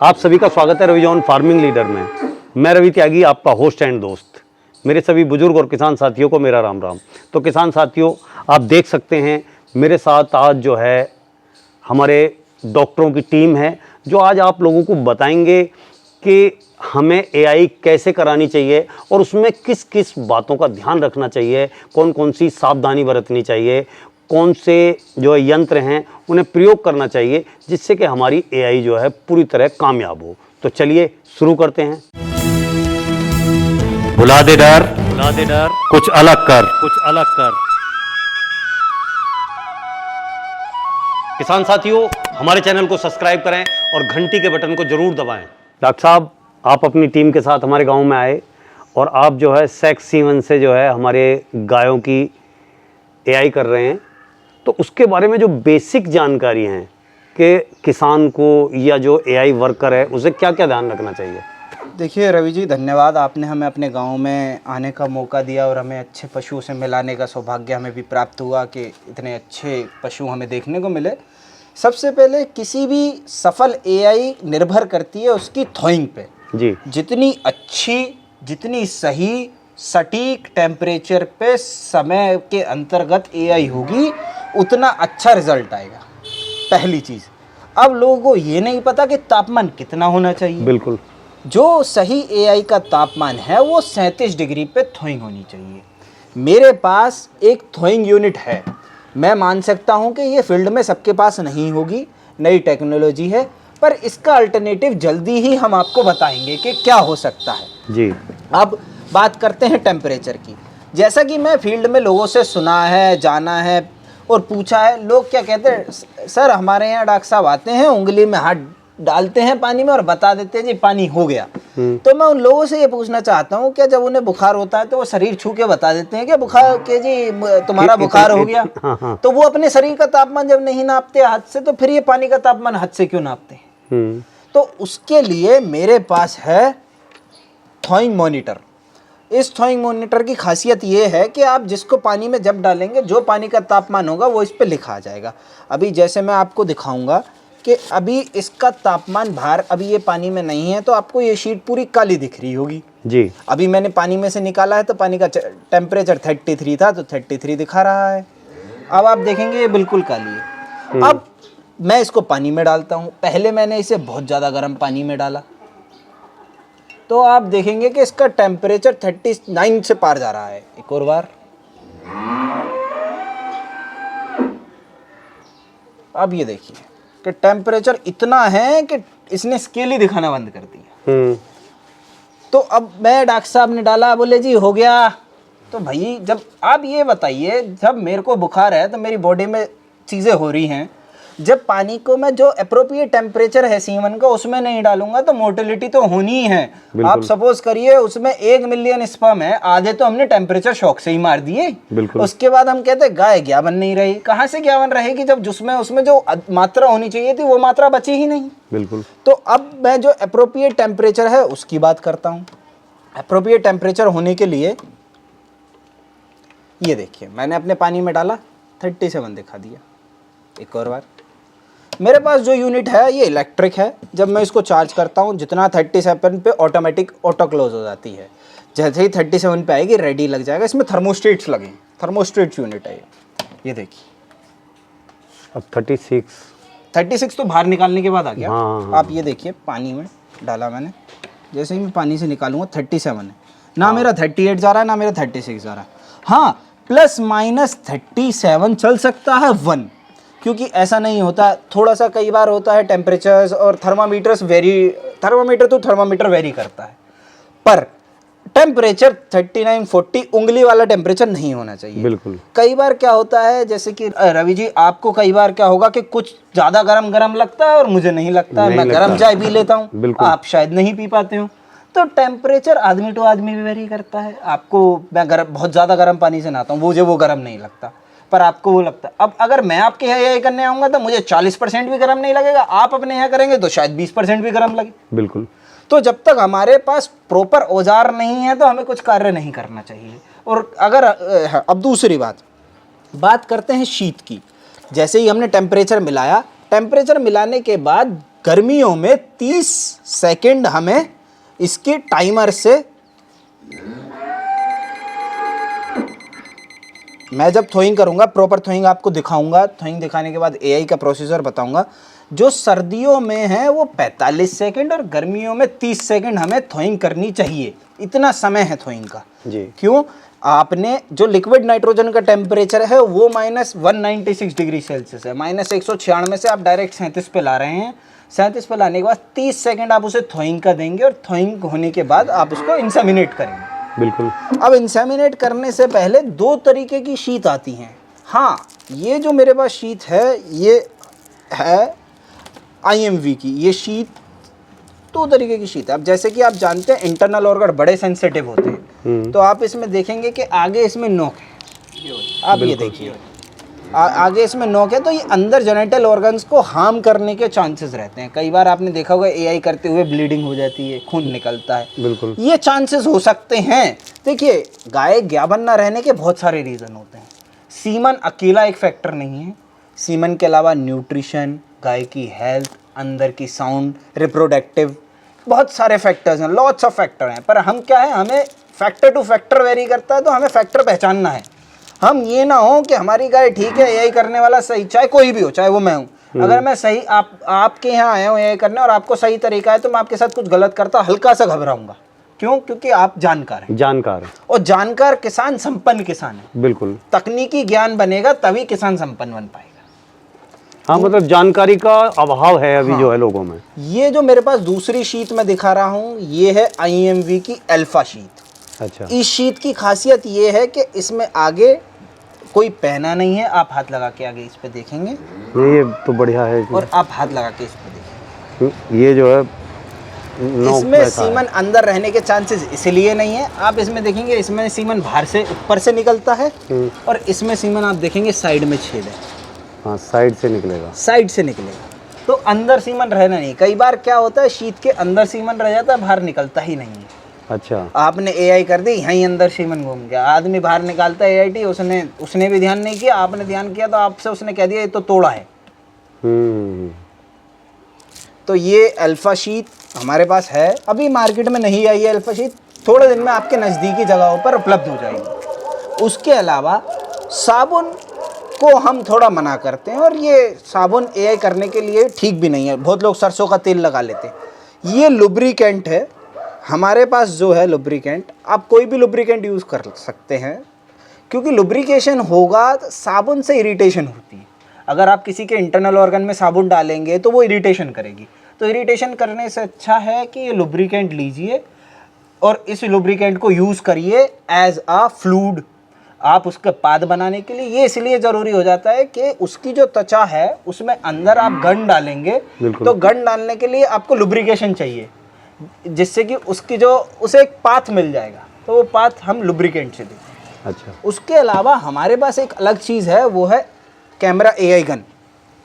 आप सभी का स्वागत है रवि जॉन फार्मिंग लीडर में। मैं रवि त्यागी, आपका होस्ट एंड दोस्त। मेरे सभी बुजुर्ग और किसान साथियों को मेरा राम राम। तो किसान साथियों, आप देख सकते हैं मेरे साथ आज जो है हमारे डॉक्टरों की टीम है, जो आज आप लोगों को बताएंगे कि हमें एआई कैसे करानी चाहिए और उसमें किस किस बातों का ध्यान रखना चाहिए, कौन कौन सी सावधानी बरतनी चाहिए, कौन से जो यंत्र हैं उन्हें प्रयोग करना चाहिए, जिससे कि हमारी एआई जो है पूरी तरह कामयाब हो। तो चलिए शुरू करते हैं। भुला दे डर, कुछ अलग कर। किसान साथियों, हमारे चैनल को सब्सक्राइब करें और घंटी के बटन को जरूर दबाएं। डॉक्टर साहब, आप अपनी टीम के साथ हमारे गांव में आए और आप जो है सेक्स-C1 से जो है हमारे गायों की एआई कर रहे हैं। तो उसके बारे में जो बेसिक जानकारी हैं कि किसान को या जो एआई वर्कर है उसे क्या क्या ध्यान रखना चाहिए। देखिए रवि जी, धन्यवाद। आपने हमें अपने गांव में आने का मौका दिया और हमें अच्छे पशुओं से मिलाने का सौभाग्य हमें भी प्राप्त हुआ कि इतने अच्छे पशु हमें देखने को मिले। सबसे पहले किसी भी सफल एआई निर्भर करती है उसकी थ्रोइंग पे। जी, जितनी अच्छी, जितनी सही, सटीक टेम्परेचर पे समय के अंतर्गत एआई होगी, उतना अच्छा रिजल्ट आएगा। पहली चीज़। अब लोगों को ये नहीं पता कि तापमान कितना होना चाहिए। बिल्कुल। जो सही एआई का तापमान है वो 37 डिग्री पे थ्रोइंग होनी चाहिए। मेरे पास एक थ्रोइंग यूनिट है। मैं मान सकता हूँ कि ये फील्ड में सबके पास नहीं होगी, नई टेक्नोलॉजी है, पर इसका अल्टरनेटिव जल्दी ही हम आपको बताएंगे कि क्या हो सकता है। जी, अब बात करते हैं टेम्परेचर की। जैसा कि मैं फील्ड में लोगों से सुना है, जाना है और पूछा है, लोग क्या कहते हैं, सर हमारे यहाँ डॉक्टर साहब आते हैं, उंगली में हाथ डालते हैं पानी में और बता देते हैं जी पानी हो गया। तो मैं उन लोगों से ये पूछना चाहता हूँ, क्या जब उन्हें बुखार होता है तो वो शरीर छू के बता देते हैं कि बुखार के जी तुम्हारा बुखार हो गया? हाँ। तो वो अपने शरीर का तापमान जब नहीं नापते हाथ से, तो फिर ये पानी का तापमान हाथ से क्यों नापते हैं? तो उसके लिए मेरे पास है थ्रोइंग मॉनिटर। इस थ्रोइंग मॉनिटर की खासियत ये है कि आप जिसको पानी में जब डालेंगे, जो पानी का तापमान होगा वो इस पे लिखा आ जाएगा। अभी जैसे मैं आपको दिखाऊंगा कि अभी इसका तापमान बाहर, अभी ये पानी में नहीं है तो आपको ये शीट पूरी काली दिख रही होगी। जी, अभी मैंने पानी में से निकाला है तो पानी का टेम्परेचर 33 था तो 33 दिखा रहा है। अब आप देखेंगे ये बिल्कुल काली है। अब मैं इसको पानी में डालता हूँ। पहले मैंने इसे बहुत ज़्यादा गर्म पानी में डाला तो आप देखेंगे कि इसका टेम्परेचर 39 से पार जा रहा है। एक और बार। अब ये देखिए कि टेम्परेचर इतना है कि इसने स्केल ही दिखाना बंद कर दिया। तो अब मैं डॉक्टर साहब ने डाला, बोले जी हो गया। तो भाई जब आप ये बताइए, जब मेरे को बुखार है तो मेरी बॉडी में चीज़ें हो रही हैं, जब पानी को मैं जो अप्रोप्रिएट टेम्परेचर है C1 का उसमें नहीं डालूंगा तो मोर्टेलिटी तो होनी ही है। आप सपोज करिए उसमें 1 मिलियन स्पर्म है, आधे तो हमने टेम्परेचर शॉक से ही मार दिए। उसके बाद हम कहते हैं गाय क्या बन नहीं रही। कहाँ से क्या बन रहेगी जब जिसमें उसमें जो मात्रा होनी चाहिए थी वो मात्रा बची ही नहीं। बिल्कुल। तो अब मैं जो अप्रोप्रिएट टेम्परेचर है उसकी बात करता हूँ। अप्रोप्रिएट टेम्परेचर होने के लिए ये देखिए, मैंने अपने पानी में डाला, 37 दिखा दिया। एक और बार। मेरे पास जो यूनिट है ये इलेक्ट्रिक है। जब मैं इसको चार्ज करता हूँ, जितना 37 पे ऑटोमेटिक ऑटो क्लोज हो जाती है। जैसे ही 37 पे आएगी रेडी लग जाएगा। इसमें थर्मोस्टेट्स लगे, थर्मोस्टेट्स यूनिट है ये देखिए। अब 36 तो बाहर निकालने के बाद आ गया। हाँ। आप ये देखिए, पानी में डाला मैंने, जैसे ही मैं पानी से निकालूंगा 37 है। ना मेरा 38 जा रहा है ना मेरा 36 जा रहा है। हाँ, प्लस माइनस 37 चल सकता है 1, क्योंकि ऐसा नहीं होता। थोड़ा सा कई बार होता है टेम्परेचर्स और थर्मामीटर तो थर्मामीटर वेरी करता है, पर टेम्परेचर 39-40 उंगली वाला टेम्परेचर नहीं होना चाहिए। बिल्कुल। कई बार क्या होता है, जैसे कि रवि जी आपको कई बार क्या होगा कि कुछ ज़्यादा गरम लगता है और मुझे नहीं लगता है। मैं गरम चाय पी लेता हूँ, आप शायद नहीं पी पाते हो। तो टेम्परेचर आदमी टू आदमी भी वेरी करता है। आपको मैं बहुत ज़्यादा गर्म पानी से नहाता हूँ, मुझे वो गर्म नहीं लगता, पर आपको वो लगता है। अब अगर मैं आपके यहाँ ये करने आऊँगा तो मुझे 40% भी गर्म नहीं लगेगा, आप अपने यहाँ करेंगे तो शायद 20% भी गर्म लगे। बिल्कुल। तो जब तक हमारे पास प्रॉपर औजार नहीं है तो हमें कुछ कार्य नहीं करना चाहिए। और अगर अब दूसरी बात करते हैं शीत की। जैसे ही हमने टेम्परेचर मिलाया, टेम्परेचर मिलाने के बाद गर्मियों में 30 सेकंड हमें इसके टाइमर से, मैं जब थ्रोइंग करूंगा, प्रॉपर थ्रोइंग आपको दिखाऊंगा, थ्रोइंग दिखाने के बाद एआई का प्रोसीजर बताऊंगा। जो सर्दियों में है वो 45 सेकंड और गर्मियों में 30 सेकंड हमें थ्रोइंग करनी चाहिए। इतना समय है थ्रोइंग का। जी। क्यों? आपने जो लिक्विड नाइट्रोजन का टेम्परेचर है वो -196 डिग्री सेल्सियस है, -196 से आप डायरेक्ट 37 पे ला रहे हैं। 37 पे लाने के बाद 30 सेकंड आप उसे थ्रोइंग का देंगे और थ्रोइंग होने के बाद आप उसको इंसेमिनेट करेंगे। बिल्कुल। अब इंसेमिनेट करने से पहले 2 तरीके की शीट आती हैं। हाँ, ये जो मेरे पास शीट है ये है IMV की। ये शीट 2 तरीके की शीट है। अब जैसे कि आप जानते हैं इंटरनल ऑर्गन बड़े सेंसिटिव होते हैं, तो आप इसमें देखेंगे कि आगे इसमें नोक है। आप ये देखिए आगे इसमें नोक है, तो ये अंदर जेनिटल ऑर्गन्स को हार्म करने के चांसेस रहते हैं। कई बार आपने देखा होगा एआई करते हुए ब्लीडिंग हो जाती है, खून निकलता है। बिल्कुल। ये चांसेस हो सकते हैं। देखिए, गाय ग्याबन ना रहने के बहुत सारे रीज़न होते हैं। सीमन अकेला एक फैक्टर नहीं है। सीमन के अलावा न्यूट्रिशन, गाय की हेल्थ, अंदर की साउंड, रिप्रोडक्टिव, बहुत सारे फैक्टर्स हैं, लॉट्स ऑफ फैक्टर हैं। पर हम क्या है, हमें फैक्टर टू फैक्टर वेरी करता है, तो हमें फैक्टर पहचानना है। हम ये ना हो कि हमारी गाय ठीक है, एआई करने वाला सही, चाहे कोई भी हो, चाहे वो मैं हूँ, अगर मैं सही आपके यहाँ आया हूँ एआई करने और आपको सही तरीका है, तो मैं आपके साथ कुछ गलत करता हल्का सा घबराऊंगा। क्यों? क्योंकि आप जानकार हैं। जानकार है। और जानकार किसान संपन्न किसान है। बिल्कुल। तकनीकी ज्ञान बनेगा तभी किसान संपन्न बन पाएगा। हाँ, मतलब जानकारी का अभाव है अभी जो है लोगों में। ये जो मेरे पास दूसरी शीट में दिखा रहा हूँ, ये है IMV की अल्फा शीट। अच्छा। इस शीट की खासियत ये है कि इसमें आगे कोई पहना नहीं है। आप हाथ लगा के आगे इस पे देखेंगे, ये तो बढ़िया है। और आप हाथ लगा के इस पे देखेंगे, ये जो है नोक इसमें बैठा है। सीमन अंदर रहने के चांसेस इसलिए नहीं है। आप इसमें देखेंगे, इसमें सीमन बाहर से ऊपर से निकलता है, और इसमें सीमन आप देखेंगे साइड में छेद है। हाँ, साइड से निकलेगा। साइड से निकलेगा, तो अंदर सीमन रहना नहीं। कई बार क्या होता है, शीत के अंदर सीमन रह जाता है, बाहर निकलता ही नहीं है। अच्छा। आपने एआई कर दी, यहीं अंदर सीमन घूम गया, आदमी बाहर निकालता है एआईटी, उसने भी ध्यान नहीं किया, आपने ध्यान किया तो आपसे उसने कह दिया ये तो तोड़ा है। तो ये अल्फा शीट हमारे पास है, अभी मार्केट में नहीं आई है अल्फा शीट, थोड़े दिन में आपके नज़दीकी जगहों पर उपलब्ध हो जाएगी। उसके अलावा साबुन को हम थोड़ा मना करते हैं, और ये साबुन एआई करने के लिए ठीक भी नहीं है। बहुत लोग सरसों का तेल लगा लेते हैं। ये लुब्रिकेंट है हमारे पास जो है लुब्रिकेंट, आप कोई भी लुब्रिकेंट यूज़ कर सकते हैं, क्योंकि लुब्रिकेशन होगा तो साबुन से इरिटेशन होती है। अगर आप किसी के इंटरनल ऑर्गन में साबुन डालेंगे तो वो इरिटेशन करेगी, तो इरिटेशन करने से अच्छा है कि ये लुब्रिकेंट लीजिए और इस लुब्रिकेंट को यूज़ करिए एज आ फ्लूइड। आप उसके पाद बनाने के लिए, ये इसलिए ज़रूरी हो जाता है कि उसकी जो त्वचा है उसमें अंदर आप गन डालेंगे, तो गन डालने के लिए आपको लुब्रिकेशन चाहिए, जिससे कि उसकी जो उसे एक पाथ मिल जाएगा, तो वो पाथ हम लुब्रिकेंट से देते हैं। अच्छा। उसके अलावा हमारे पास एक अलग चीज़ है, वो है camera AI gun.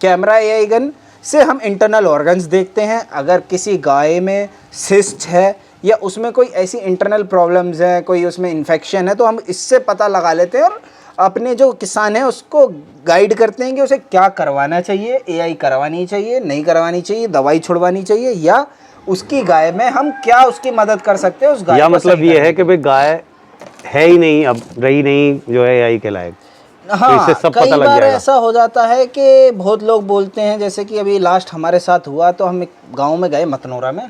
Camera AI gun से हम इंटरनल ऑर्गन्स देखते हैं। अगर किसी गाय में सिस्ट है या उसमें कोई ऐसी इंटरनल प्रॉब्लम्स है, कोई उसमें इन्फेक्शन है, तो हम इससे पता लगा लेते हैं और अपने जो किसान है उसको गाइड करते हैं कि उसे क्या करवाना चाहिए, एआई करवानी चाहिए, नहीं करवानी चाहिए, दवाई छुड़वानी चाहिए, या उसकी गाय में हम क्या उसकी मदद कर सकते हैं उस गाय या को मतलब सही ये करने है कि भाई गाय है ही नहीं, अब रही नहीं जो है एआई के लायक। हाँ, तो इससे सब कई पता लग बार जाएगा। ऐसा हो जाता है कि बहुत लोग बोलते हैं, जैसे कि अभी लास्ट हमारे साथ हुआ, तो हम एक गांव में गए मतनोरा में,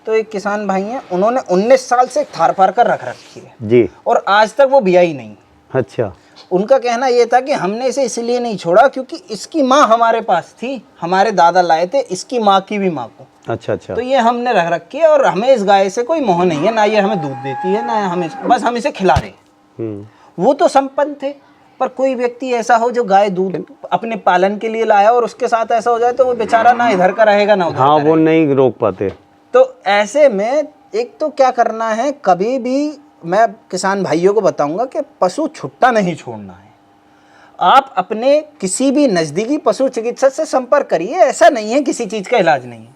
तो एक किसान भाई हैं, उन्होंने 19 साल से थार पार कर रख रखी है जी। और आज तक वो बिया ही नहीं। अच्छा। उनका कहना ये था कि हमने इसे इसलिए नहीं छोड़ा क्योंकि इसकी माँ हमारे पास थी, हमारे दादा लाए थे, इसकी माँ की भी माँ को, अच्छा। अच्छा। तो ये हमने रख रखी है, और हमें इस गाय से कोई मोह नहीं है, ना ये हमें दूध देती है, ना हमें, बस हम इसे खिला रहे हैं। वो तो संपन्न थे, पर कोई व्यक्ति ऐसा हो जो गाय दूध अपने पालन के लिए लाया और उसके साथ ऐसा हो जाए, तो वो बेचारा ना इधर का रहेगा ना उधर हाँ, का वो नहीं रोक पाते। तो ऐसे में एक तो क्या करना है, कभी भी मैं किसान भाइयों को बताऊंगा कि पशु छुट्टा नहीं छोड़ना है। आप अपने किसी भी नज़दीकी पशु चिकित्सक से संपर्क करिए, ऐसा नहीं है किसी चीज़ का इलाज नहीं है।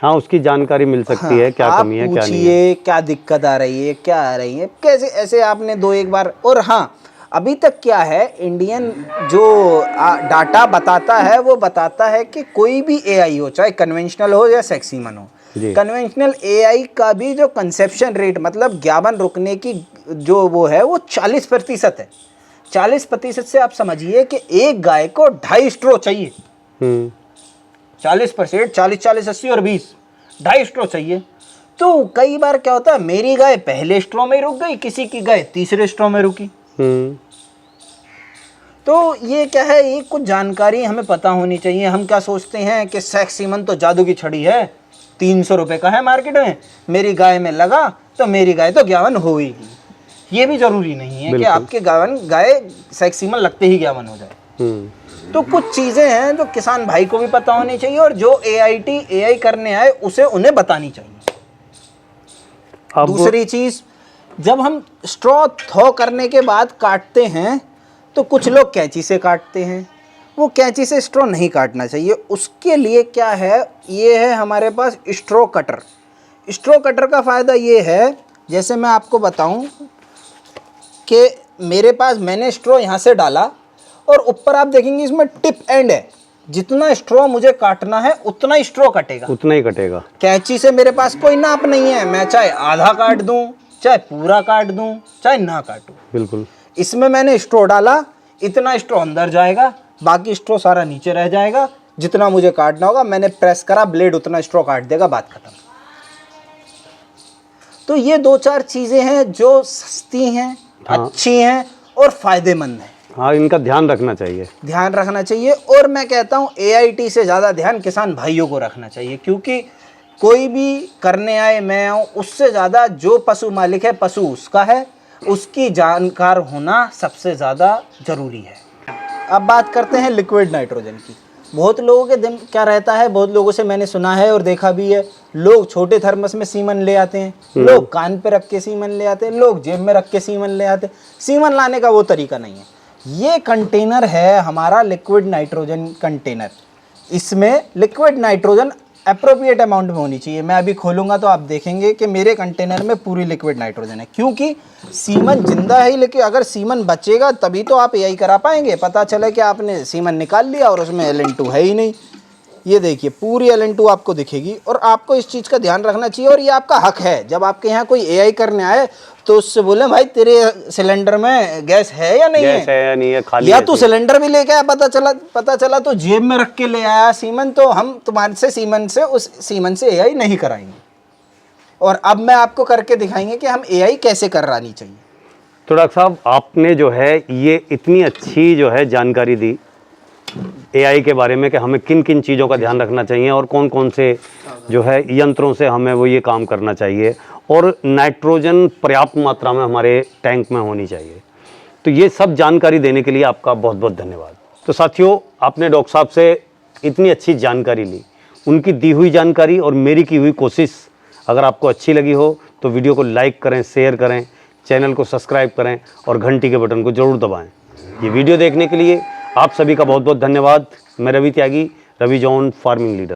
हाँ, उसकी जानकारी मिल सकती है, क्या कमी है क्या नहीं है। पूछिए क्या दिक्कत आ रही है, क्या आ रही है, कैसे, ऐसे आपने 2-1 बार। और हाँ, अभी तक क्या है, इंडियन जो डाटा बताता है वो बताता है कि कोई भी एआई हो, चाहे कन्वेंशनल हो या सेक्सीमन हो, जी। कन्वेंशनल एआई का भी जो कंसेप्शन रेट मतलब ज्ञापन रुकने की जो वो है वो 40% है। 40% से आप समझिए कि एक गाय को 2.5 स्ट्रो चाहिए। 40%, 40, 40, 80 और 20, 2.5 स्ट्रो चाहिए। तो कई बार क्या होता है, मेरी गाय पहले स्ट्रो में रुक गई, किसी की गाय तीसरे स्ट्रो में रुकी। तो ये क्या है, ये कुछ जानकारी हमें पता होनी चाहिए। हम क्या सोचते हैं कि सेक्सीमन तो जादू की छड़ी है, 300 रुपये का है मार्केट में, मेरी गाय में लगा तो मेरी गाय तो ज्ञापन हो ही। ये भी जरूरी नहीं है कि आपके गाय सेक्सीमन लगते ही ज्ञापन हो जाए। तो कुछ चीज़ें हैं जो किसान भाई को भी पता होनी चाहिए और जो एआई करने आए उसे उन्हें बतानी चाहिए। दूसरी चीज़, जब हम स्ट्रॉ थॉ करने के बाद काटते हैं तो कुछ लोग कैंची से काटते हैं, वो कैंची से स्ट्रॉ नहीं काटना चाहिए। उसके लिए क्या है, ये है हमारे पास स्ट्रॉ कटर। स्ट्रॉ कटर का फ़ायदा ये है, जैसे मैं आपको बताऊं कि मेरे पास मैंने स्ट्रॉ यहाँ से डाला और ऊपर आप देखेंगे इसमें टिप एंड है, जितना स्ट्रॉ मुझे काटना है उतना ही स्ट्रॉ कटेगा, उतना ही कटेगा। कैंची से मेरे पास कोई नाप नहीं है, मैं चाहे आधा काट दूं, चाहे पूरा काट दूं, चाहे ना काटूं। बिल्कुल। इसमें मैंने स्ट्रॉ डाला, इतना स्ट्रॉ अंदर जाएगा, बाकी स्ट्रॉ सारा नीचे रह जाएगा। जितना मुझे काटना होगा मैंने प्रेस करा, ब्लेड उतना स्ट्रॉ काट देगा, बात खत्म। तो ये 2-4 चीज़ें हैं जो सस्ती हैं, अच्छी हैं और फायदेमंद हैं। हाँ, इनका ध्यान रखना चाहिए, ध्यान रखना चाहिए। और मैं कहता हूँ एआईटी से ज़्यादा ध्यान किसान भाइयों को रखना चाहिए, क्योंकि कोई भी करने आए, मैं आऊँ, उससे ज़्यादा जो पशु मालिक है पशु उसका है, उसकी जानकार होना सबसे ज़्यादा ज़रूरी है। अब बात करते हैं लिक्विड नाइट्रोजन की। बहुत लोगों के दिन क्या रहता है, बहुत लोगों से मैंने सुना है और देखा भी है, लोग छोटे थर्मस में सीमन ले आते हैं, लोग कान पे रख के सीमन ले आते हैं, लोग जेब में रख के सीमन ले आते हैं। सीमन लाने का वो तरीका नहीं है। ये कंटेनर है हमारा लिक्विड नाइट्रोजन कंटेनर। इसमें लिक्विड नाइट्रोजन अप्रोप्रिएट अमाउंट में होनी चाहिए। मैं अभी खोलूंगा तो आप देखेंगे कि मेरे कंटेनर में पूरी लिक्विड नाइट्रोजन है, क्योंकि सीमन जिंदा है। लेकिन अगर सीमन बचेगा तभी तो आप एआई करा पाएंगे। पता चले कि आपने सीमन निकाल लिया और उसमें LN2 है ही नहीं। ये देखिए पूरी LN2 आपको दिखेगी, और आपको इस चीज़ का ध्यान रखना चाहिए। और ये आपका हक है, जब आपके यहाँ कोई एआई करने आए तो उससे बोले भाई तेरे सिलेंडर में गैस है या नहीं है, गैस है या नहीं है, खाली या है। तू सिलेंडर भी लेके आया, पता चला तो जेब में रख के ले आया सीमन, तो हम तुम्हारे से उस सीमन से एआई नहीं कराएंगे। और अब मैं आपको करके दिखाएंगे कि हम एआई कैसे करानी चाहिए। तो डॉक्टर साहब, आपने जो है ये इतनी अच्छी जो है जानकारी दी एआई के बारे में कि हमें किन किन चीज़ों का ध्यान रखना चाहिए और कौन कौन से जो है यंत्रों से हमें वो ये काम करना चाहिए, और नाइट्रोजन पर्याप्त मात्रा में हमारे टैंक में होनी चाहिए। तो ये सब जानकारी देने के लिए आपका बहुत बहुत धन्यवाद। तो साथियों, आपने डॉक्टर साहब से इतनी अच्छी जानकारी ली, उनकी दी हुई जानकारी और मेरी की हुई कोशिश अगर आपको अच्छी लगी हो तो वीडियो को लाइक करें, शेयर करें, चैनल को सब्सक्राइब करें और घंटी के बटन को ज़रूर दबाएँ। ये वीडियो देखने के लिए आप सभी का बहुत बहुत धन्यवाद। मैं रवि त्यागी, रवि जॉन फार्मिंग लीडर।